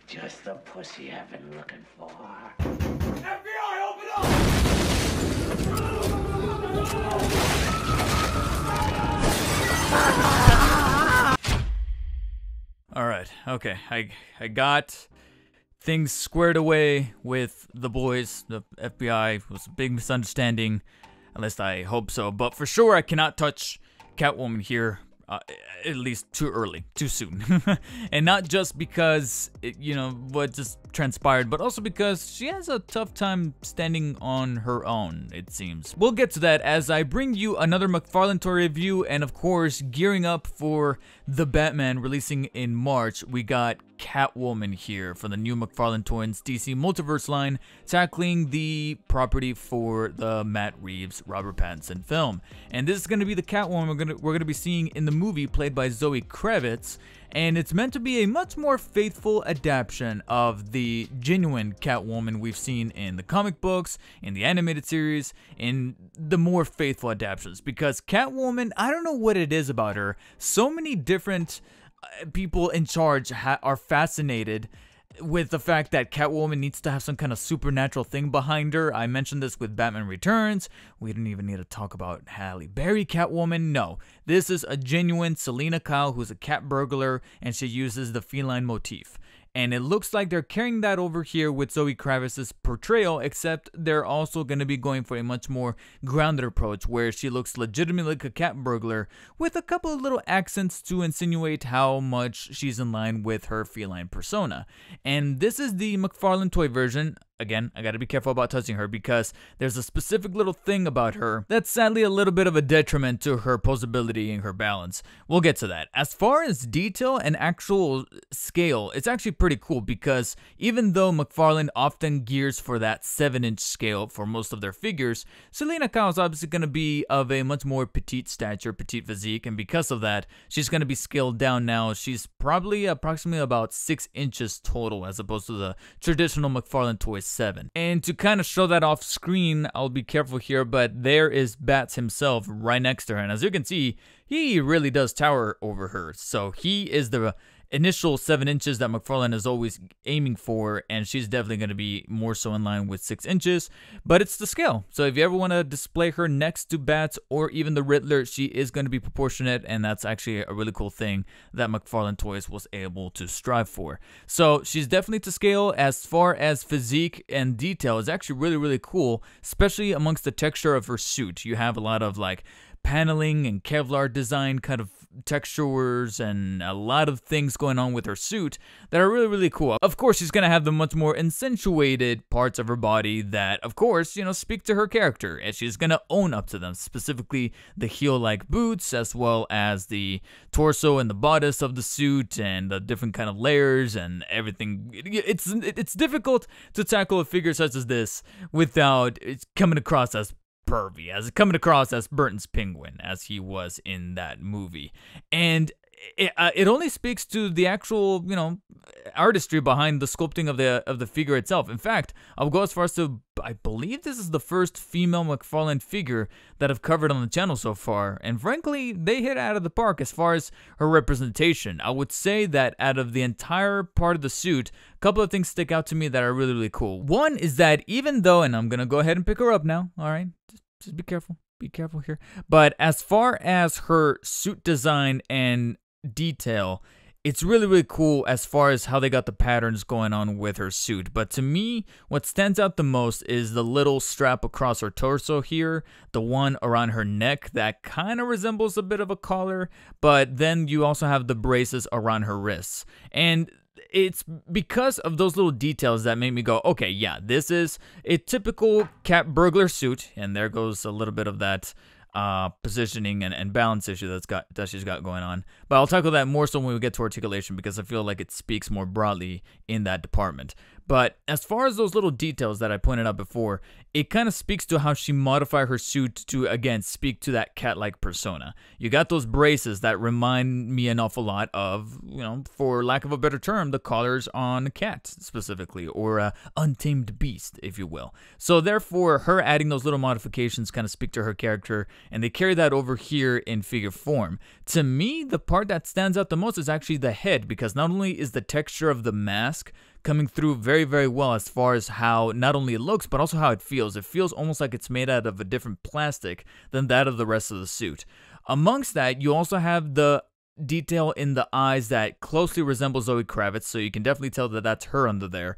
Just the pussy I've been looking for. FBI, open up! Alright, okay. I got things squared away with the boys. The FBI. It was a big misunderstanding. At least I hope so. But for sure, I cannot touch Catwoman here. At least too early, too soon. And not just because, what just transpired, but also because she has a tough time standing on her own, it seems. We'll get to that as I bring you another McFarlane Toy review, and of course, gearing up for The Batman releasing in March, we got Catwoman here for the new McFarlane Toys DC Multiverse line, tackling the property for the Matt Reeves Robert Pattinson film. And this is going to be the Catwoman we're gonna be seeing in the movie, played by Zoe Kravitz, and it's meant to be a much more faithful adaptation of the genuine Catwoman we've seen in the comic books, in the animated series, in the more faithful adaptations. Because Catwoman, I don't know what it is about her, so many different people in charge are fascinated with the fact that Catwoman needs to have some kind of supernatural thing behind her. I mentioned this with Batman Returns. We don't even need to talk about Halle Berry Catwoman. No, this is a genuine Selina Kyle who's a cat burglar, and she uses the feline motif. And it looks like they're carrying that over here with Zoe Kravitz's portrayal, except they're also going to be going for a much more grounded approach where she looks legitimately like a cat burglar with a couple of little accents to insinuate how much she's in line with her feline persona. And this is the McFarlane Toy version. Again, I gotta be careful about touching her because there's a specific little thing about her that's sadly a little bit of a detriment to her posability and her balance. We'll get to that. As far as detail and actual scale, it's actually pretty cool because even though McFarlane often gears for that 7-inch scale for most of their figures, Selina Kyle is obviously gonna be of a much more petite stature, petite physique, and because of that, she's gonna be scaled down now. She's probably approximately about 6 inches total as opposed to the traditional McFarlane Toys 7. And to kind of show that off screen, I'll be careful here, but there is Bats himself right next to her, and as you can see, he really does tower over her. So he is the initial 7 inches that McFarlane is always aiming for, and she's definitely going to be more so in line with 6 inches, but it's the scale. So if you ever want to display her next to Bats or even the Riddler, she is going to be proportionate, and that's actually a really cool thing that McFarlane Toys was able to strive for. So she's definitely to scale. As far as physique and detail, is actually really, really cool, especially amongst the texture of her suit. You have a lot of like paneling and Kevlar design kind of textures and a lot of things going on with her suit that are really, really cool. Of course, she's going to have the much more accentuated parts of her body that, of course, speak to her character, and she's going to own up to them, specifically the heel-like boots, as well as the torso and the bodice of the suit and the different kind of layers and everything. It's difficult to tackle a figure such as this without it coming across as pervy, as coming across as Burton's Penguin, as he was in that movie. And it only speaks to the actual, artistry behind the sculpting of the figure itself. In fact, I'll go as far as to, I believe this is the first female McFarlane figure that I've covered on the channel so far, and frankly, they hit out of the park as far as her representation. I would say that out of the entire part of the suit, a couple of things stick out to me that are really, really cool. One is that even though, and I'm gonna go ahead and pick her up now, alright, just be careful. Be careful here. But as far as her suit design and detail, it's really, really cool as far as how they got the patterns going on with her suit. But to me, what stands out the most is the little strap across her torso here, the one around her neck that kind of resembles a bit of a collar, but then you also have the braces around her wrists. And it's because of those little details that made me go, okay, yeah, this is a typical cat burglar suit, and there goes a little bit of that positioning and balance issue that she's got going on. But I'll tackle that more so when we get to articulation, because I feel like it speaks more broadly in that department. But as far as those little details that I pointed out before, it kind of speaks to how she modified her suit to, again, speak to that cat-like persona. You got those braces that remind me an awful lot of, for lack of a better term, the collars on a cat specifically, or a untamed beast, if you will. So therefore, her adding those little modifications kind of speak to her character, and they carry that over here in figure form. To me, the part that stands out the most is actually the head, because not only is the texture of the mask coming through very, very well as far as how not only it looks, but also how it feels. It feels almost like it's made out of a different plastic than that of the rest of the suit. Amongst that, you also have the detail in the eyes that closely resembles Zoe Kravitz, so you can definitely tell that that's her under there.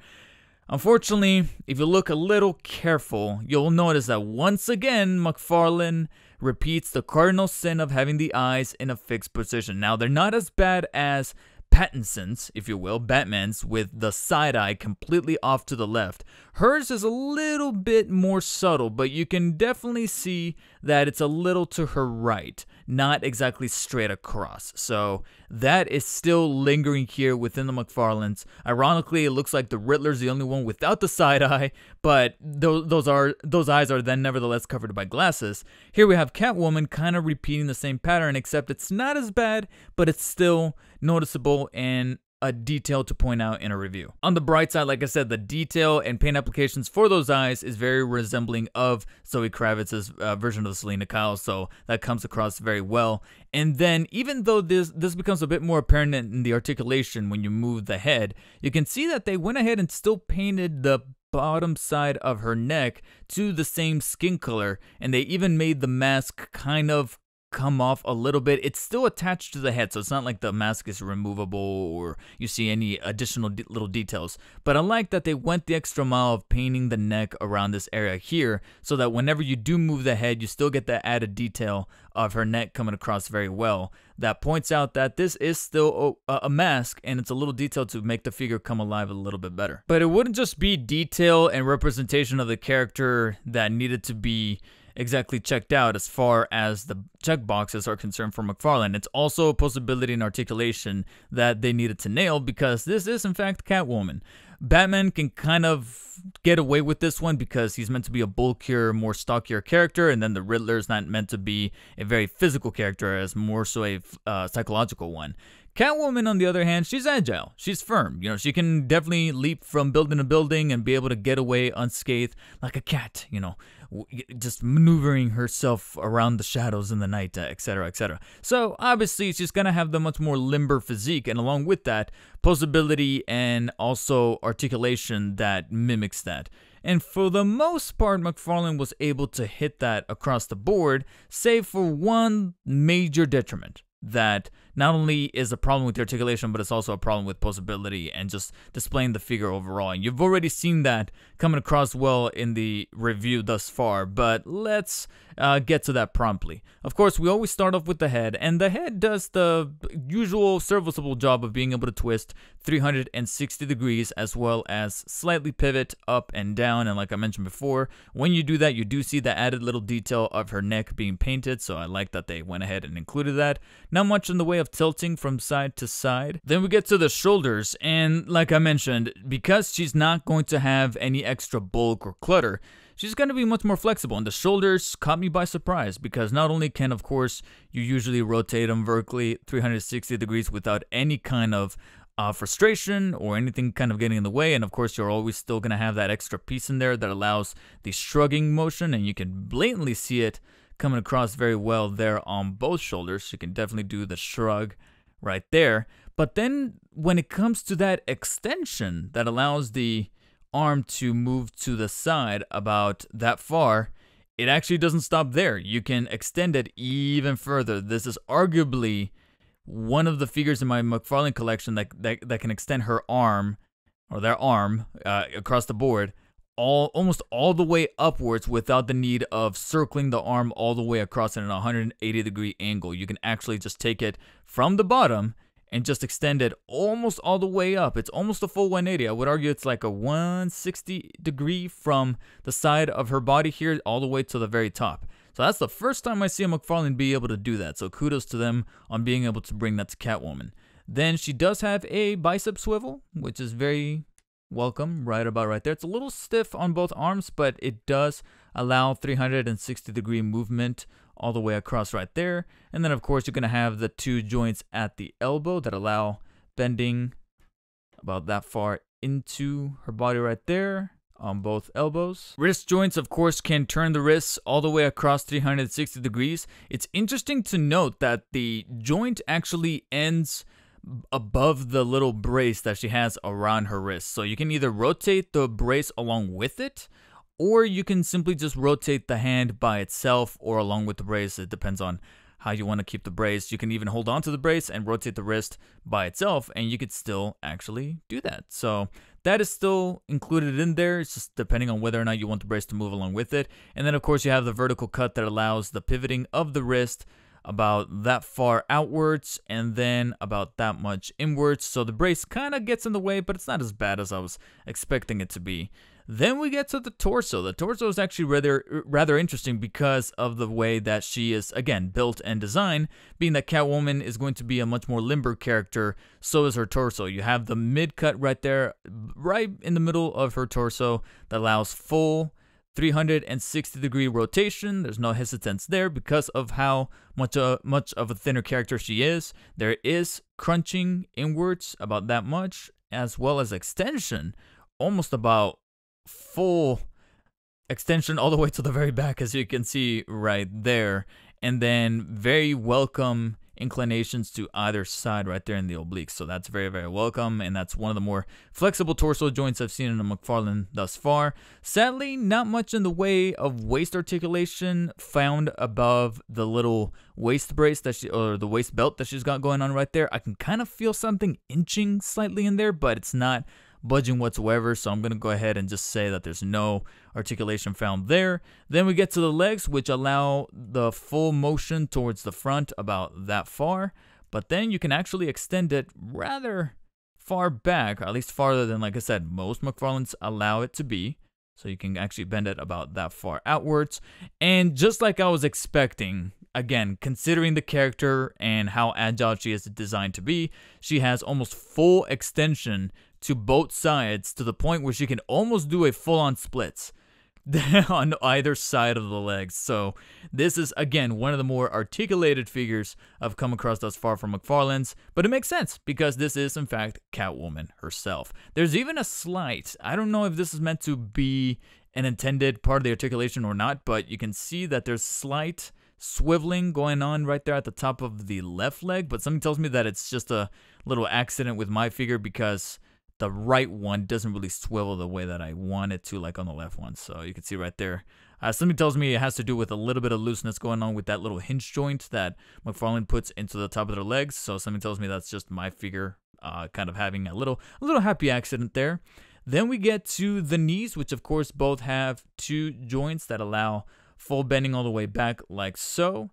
Unfortunately, if you look a little careful, you'll notice that once again, McFarlane repeats the cardinal sin of having the eyes in a fixed position. Now, they're not as bad as Pattinson's, if you will, Batman's, with the side eye completely off to the left. Hers is a little bit more subtle, but you can definitely see that it's a little to her right, not exactly straight across. So that is still lingering here within the McFarlanes. Ironically, it looks like the Riddler's the only one without the side eye, but those eyes are then nevertheless covered by glasses. Here we have Catwoman kind of repeating the same pattern, except it's not as bad, but it's still noticeable and a detail to point out in a review. On the bright side, like I said, the detail and paint applications for those eyes is very resembling of Zoe Kravitz's version of Selina Kyle, so that comes across very well. And then even though this becomes a bit more apparent in the articulation when you move the head, you can see that they went ahead and still painted the bottom side of her neck to the same skin color, and they even made the mask kind of come off a little bit. It's still attached to the head, so it's not like the mask is removable or you see any additional little details. But I like that they went the extra mile of painting the neck around this area here, so that whenever you do move the head, you still get that added detail of her neck coming across very well. That points out that this is still a mask, and it's a little detail to make the figure come alive a little bit better. But it wouldn't just be detail and representation of the character that needed to be exactly checked out as far as the check boxes are concerned for McFarlane. It's also a possibility and articulation that they needed to nail, because this is in fact Catwoman. Batman can kind of get away with this one because he's meant to be a bulkier, more stockier character, and then the Riddler is not meant to be a very physical character, as more so a psychological one. Catwoman, on the other hand, she's agile. She's firm. She can definitely leap from building to building and be able to get away unscathed like a cat, just maneuvering herself around the shadows in the night, etc., etc. So obviously she's going to have the much more limber physique, and along with that, posability and also articulation that mimics that. And for the most part, McFarlane was able to hit that across the board, save for one major detriment. That not only is a problem with the articulation, but it's also a problem with posability and just displaying the figure overall. And you've already seen that coming across well in the review thus far, but let's get to that promptly. Of course, we always start off with the head, and the head does the usual serviceable job of being able to twist 360 degrees as well as slightly pivot up and down. And like I mentioned before, when you do that, you do see the added little detail of her neck being painted, so I like that they went ahead and included that. Not much in the way of tilting from side to side. Then we get to the shoulders, and like I mentioned, because she's not going to have any extra bulk or clutter, she's going to be much more flexible, and the shoulders caught me by surprise, because not only can, of course, you usually rotate them vertically 360 degrees without any kind of frustration or anything kind of getting in the way, and of course you're always still going to have that extra piece in there that allows the shrugging motion, and you can blatantly see it coming across very well there on both shoulders. You can definitely do the shrug right there. But then when it comes to that extension that allows the arm to move to the side about that far, it actually doesn't stop there. You can extend it even further. This is arguably one of the figures in my McFarlane collection that can extend her arm, or their arm, across the board, almost all the way upwards without the need of circling the arm all the way across in a 180-degree angle. You can actually just take it from the bottom and just extend it almost all the way up. It's almost a full 180. I would argue it's like a 160 degree from the side of her body here all the way to the very top. So that's the first time I see a McFarlane be able to do that. So kudos to them on being able to bring that to Catwoman. Then she does have a bicep swivel, which is very welcome right about right there. It's a little stiff on both arms, but it does allow 360-degree movement all the way across right there. And then, of course, you're going to have the 2 joints at the elbow that allow bending about that far into her body right there on both elbows. Wrist joints, of course, can turn the wrists all the way across 360 degrees. It's interesting to note that the joint actually ends above the little brace that she has around her wrist. So you can either rotate the brace along with it, or you can simply just rotate the hand by itself or along with the brace. It depends on how you want to keep the brace. You can even hold on to the brace and rotate the wrist by itself, and you could still actually do that. So that is still included in there. It's just depending on whether or not you want the brace to move along with it. And then, of course, you have the vertical cut that allows the pivoting of the wrist about that far outwards and then about that much inwards. So the brace kind of gets in the way, but it's not as bad as I was expecting it to be. Then we get to the torso. The torso is actually rather interesting because of the way that she is, again, built and designed, being that Catwoman is going to be a much more limber character, so is her torso. You have the mid-cut right there, right in the middle of her torso that allows full 360-degree rotation. There's no hesitance there because of how much of a thinner character she is. There is crunching inwards about that much, as well as extension, almost about full extension all the way to the very back, as you can see right there. And then very welcome inclinations to either side right there in the obliques. So that's very, very welcome, and that's one of the more flexible torso joints I've seen in a McFarlane thus far. Sadly, not much in the way of waist articulation found above the little waist brace that or the waist belt that she's got going on right there. I can kind of feel something inching slightly in there, but it's not budging whatsoever, so I'm going to go ahead and just say that there's no articulation found there. Then we get to the legs, which allow the full motion towards the front about that far, but then you can actually extend it rather far back, or at least farther than, like I said, most McFarlanes allow it to be. So you can actually bend it about that far outwards. And just like I was expecting, again, considering the character and how agile she is designed to be, she has almost full extension to both sides, to the point where she can almost do a full-on splits on either side of the legs. So this is, again, one of the more articulated figures I've come across thus far from McFarlane's, but it makes sense because this is, in fact, Catwoman herself. There's even a slight, I don't know if this is meant to be an intended part of the articulation or not, but you can see that there's slight swiveling going on right there at the top of the left leg, but something tells me that it's just a little accident with my figure because the right one doesn't really swivel the way that I want it to, like on the left one. So you can see right there. Something tells me it has to do with a little bit of looseness going on with that little hinge joint that McFarlane puts into the top of their legs. So something tells me that's just my figure kind of having a little happy accident there. Then we get to the knees, which of course both have 2 joints that allow full bending all the way back like so.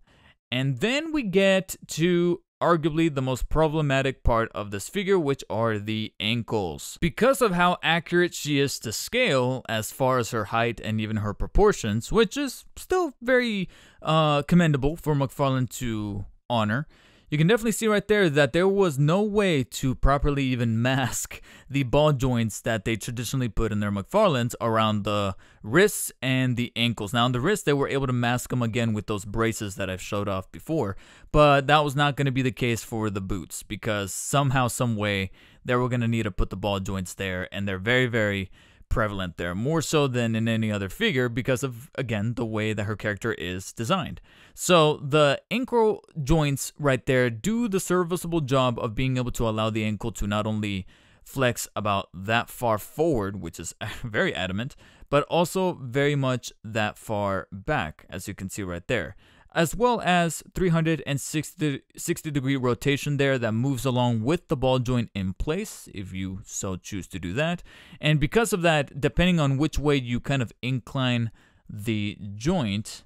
And then we get to arguably the most problematic part of this figure, which are the ankles. Because of how accurate she is to scale as far as her height and even her proportions, which is still very commendable for McFarlane to honor, you can definitely see right there that there was no way to properly even mask the ball joints that they traditionally put in their McFarlanes around the wrists and the ankles. Now on the wrists, they were able to mask them again with those braces that I've showed off before, but that was not going to be the case for the boots because somehow, some way, they were going to need to put the ball joints there, and they're very, very prevalent there, more so than in any other figure because of, again, the way that her character is designed. So the ankle joints right there do the serviceable job of being able to allow the ankle to not only flex about that far forward, which is very adamant, but also very much that far back, as you can see right there, as well as 360-degree rotation there that moves along with the ball joint in place, if you so choose to do that. And because of that, depending on which way you kind of incline the joint,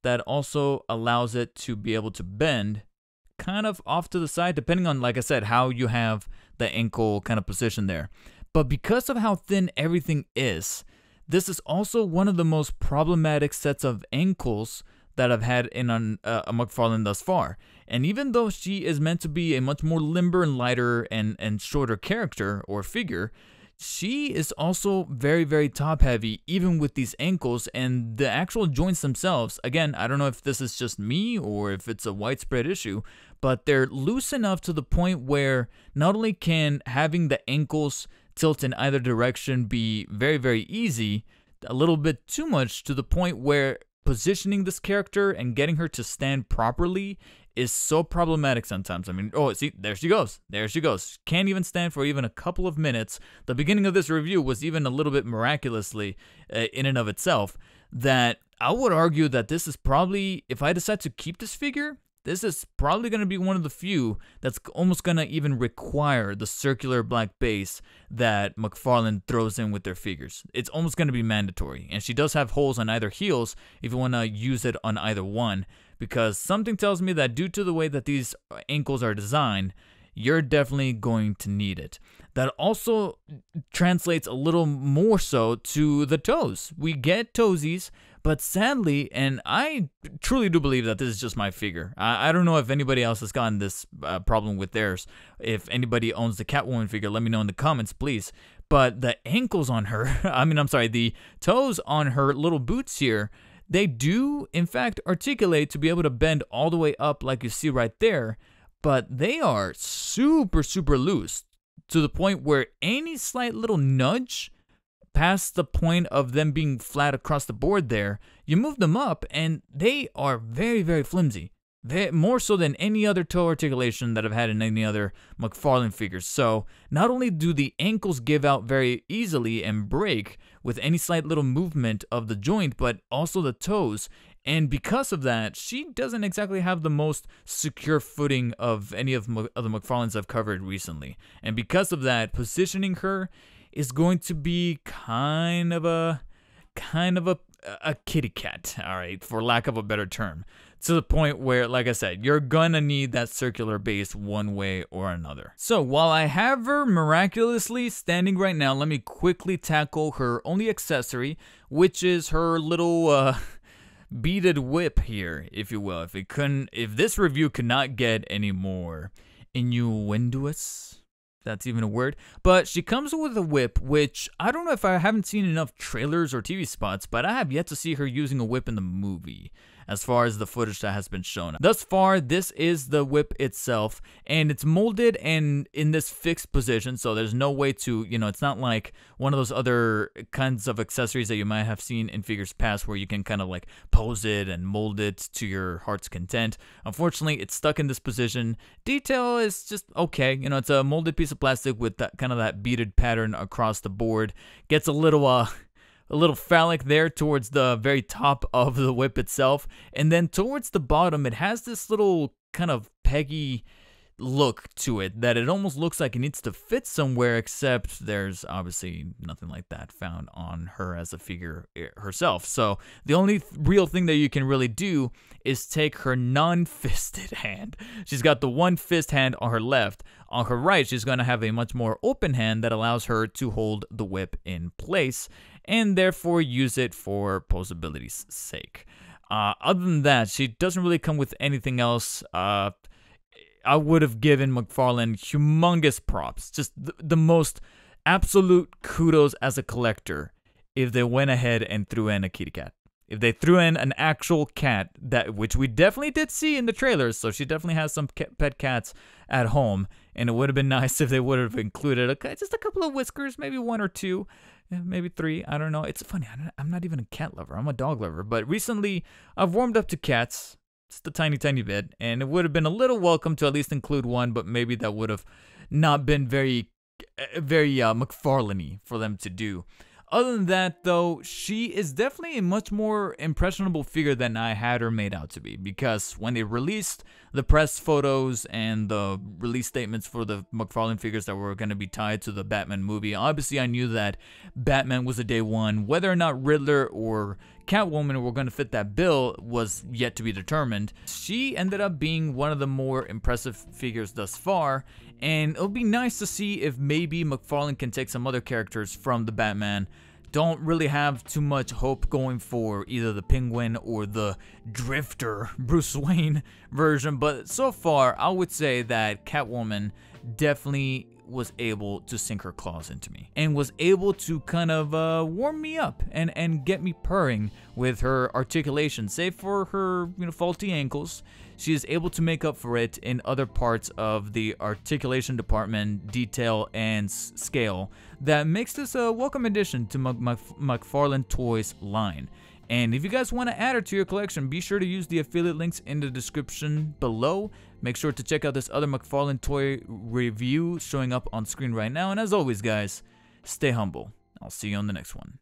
that also allows it to be able to bend kind of off to the side, depending on, like I said, how you have the ankle kind of position there. But because of how thin everything is, this is also one of the most problematic sets of ankles that I've had in a McFarlane thus far. And even though she is meant to be a much more limber and lighter and shorter character or figure, she is also very, very top heavy, even with these ankles and the actual joints themselves. Again, I don't know if this is just me or if it's a widespread issue, but they're loose enough to the point where not only can having the ankles tilt in either direction be very, very easy, a little bit too much to the point where positioning this character and getting her to stand properly is so problematic sometimes. I mean, oh, see, there she goes. There she goes. Can't even stand for even a couple of minutes. The beginning of this review was even a little bit miraculously in and of itself, that I would argue that this is probably, if I decide to keep this figure, this is probably going to be one of the few that's almost going to even require the circular black base that McFarlane throws in with their figures. It's almost going to be mandatory. And she does have holes on either heels if you want to use it on either one, because something tells me that due to the way that these ankles are designed, you're definitely going to need it. That also translates a little more so to the toes. We get toesies, but sadly, and I truly do believe that this is just my figure. I don't know if anybody else has gotten this problem with theirs. If anybody owns the Catwoman figure, let me know in the comments, please. But the ankles on her, the toes on her little boots here, they do, in fact, articulate to be able to bend all the way up like you see right there. But they are super, super loose to the point where any slight little nudge past the point of them being flat across the board there, you move them up and they are very, very flimsy. More so than any other toe articulation that I've had in any other McFarlane figures. So not only do the ankles give out very easily and break with any slight little movement of the joint, but also the toes. And because of that, she doesn't exactly have the most secure footing of any of the McFarlanes I've covered recently. And because of that, positioning her is going to be kind of a kitty cat, all right, for lack of a better term. To the point where, like I said, you're gonna need that circular base one way or another. So while I have her miraculously standing right now, let me quickly tackle her only accessory, which is her little beaded whip here, if you will. If this review could not get any more innuendoous, if that's even a word, but she comes with a whip, which I don't know if I haven't seen enough trailers or TV spots, but I have yet to see her using a whip in the movie as far as the footage that has been shown. Thus far, this is the whip itself, and it's molded and in this fixed position, so there's no way to, it's not like one of those other kinds of accessories that you might have seen in figures past where you can kind of like pose it and mold it to your heart's content. Unfortunately, it's stuck in this position. Detail is just okay. It's a molded piece of plastic with that kind of that beaded pattern across the board. Gets a little phallic there towards the very top of the whip itself. And then towards the bottom, it has this little kind of peggy look to it that it almost looks like it needs to fit somewhere, except there's obviously nothing like that found on her as a figure herself. So the only real thing that you can really do is take her non-fisted hand. She's got the one fist hand on her left. On her right, she's going to have a much more open hand that allows her to hold the whip in place and therefore use it for posability's sake. Other than that, she doesn't really come with anything else. I would have given McFarlane humongous props, just the most absolute kudos as a collector if they went ahead and threw in a kitty cat. If they threw in an actual cat, which we definitely did see in the trailers, so she definitely has some pet cats at home, and it would have been nice if they would have included just a couple of whiskers, maybe one or two, maybe three, I don't know. It's funny, I'm not even a cat lover, I'm a dog lover, but recently I've warmed up to cats, just a tiny, tiny bit, and it would have been a little welcome to at least include one, but maybe that would have not been very McFarlane-y for them to do. Other than that, though, she is definitely a much more impressionable figure than I had her made out to be, because when they released the press photos and the release statements for the McFarlane figures that were going to be tied to the Batman movie, obviously I knew that Batman was a day one. Whether or not Riddler or Catwoman were going to fit that bill was yet to be determined. She ended up being one of the more impressive figures thus far, and it'll be nice to see if maybe McFarlane can take some other characters from the Batman. Don't really have too much hope going for either the Penguin or the Drifter Bruce Wayne version, but so far I would say that Catwoman definitely was able to sink her claws into me and was able to kind of warm me up and get me purring with her articulation. Save for her faulty ankles, she is able to make up for it in other parts of the articulation department, detail, and scale that makes this a welcome addition to McFarlane Toys line. And if you guys want to add her to your collection, be sure to use the affiliate links in the description below. Make sure to check out this other McFarlane toy review showing up on screen right now. And as always, guys, stay humble. I'll see you on the next one.